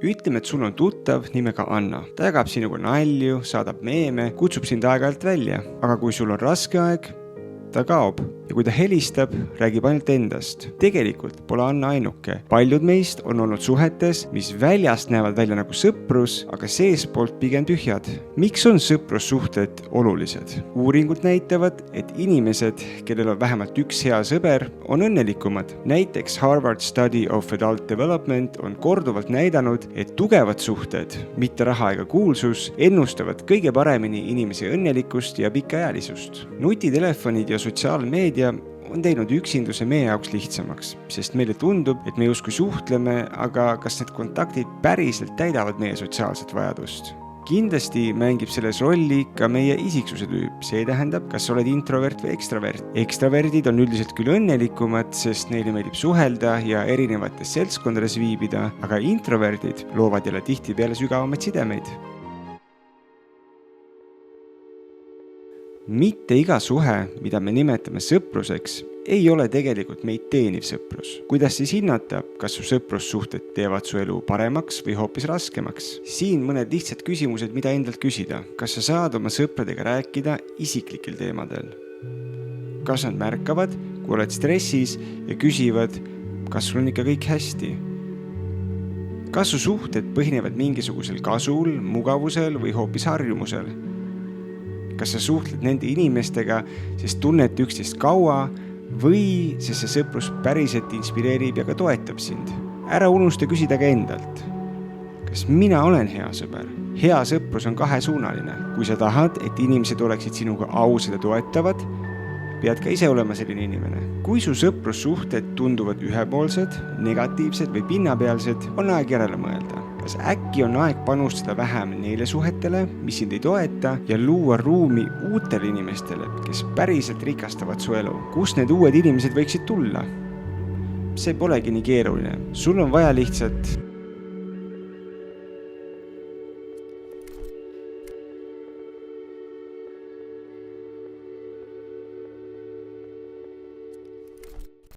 Ütleme, et sul on tuttav nimega Anna. Ta jagab sinuga nalju, saadab meeme, kutsub sind aeg-ajalt välja. Aga kui sul on raske aeg, ta kaob. Ja kui ta helistab, räägib ainult endast. Tegelikult pole Anna ainuke. Paljud meist on olnud suhetes, mis väljast näevad välja nagu sõprus, aga seespoolt pigem tühjad. Miks on sõprussuhted olulised? Uuringud näitavad, et inimesed, kellel on vähemalt üks hea sõber, on õnnelikumad. Näiteks Harvard Study of Adult Development on korduvalt näidanud, et tugevad suhted, mitte raha ega kuulsus, ennustavad kõige paremini inimese õnnelikkust ja pikaealisust. Nutitelefonid ja sotsiaalmeedia on teinud üksinduse meie jaoks lihtsamaks, sest meile tundub, et me justkui suhtleme, aga kas need kontaktid päriselt täidavad meie sotsiaalset vajadust? Kindlasti mängib selles rolli ka meie isiksuse tüüp. See tähendab, kas oled introvert või ekstravert. Ekstraverdid on üldiselt küll õnnelikumad, sest neile meeldib suhelda ja erinevates seltskondades viibida, aga introverdid loovad jälle tihtipeale sügavamaid sidemeid. Mitte iga suhe, mida me nimetame sõpruseks, ei ole tegelikult meid teeniv sõprus. Kuidas siis hinnata, kas su sõprussuhted teevad su elu paremaks või hoopis raskemaks? Siin mõned lihtsad küsimused, mida endalt küsida. Kas sa saad oma sõpradega rääkida isiklikel teemadel? Kas nad märkavad, kui oled stressis ja küsivad, kas sul on ikka kõik hästi? Kas su suhted põhinevad mingisugusel kasul, mugavusel või hoopis harjumusel? Kas sa suhtled nende inimestega, sest tunnete üksteist kaua või sest see sõprus päriselt inspireerib ja ka toetab sind? Ära unusta küsida ka endalt. Kas mina olen hea sõber? Hea sõprus on kahesuunaline. Kui sa tahad, et inimesed oleksid sinuga ausad ja toetavad, pead ka ise olema selline inimene. Kui su sõprussuhted tunduvad ühepoolsed, negatiivsed või pinnapealsed, on aeg järele mõelda. Kas äkki on aeg panustada vähem neile suhetele, mis sind ei toeta, ja luua ruumi uutele inimestele, kes päriselt rikastavad su elu? Kust need uued inimesed võiksid tulla? See polegi nii keeruline. Sul on vaja lihtsalt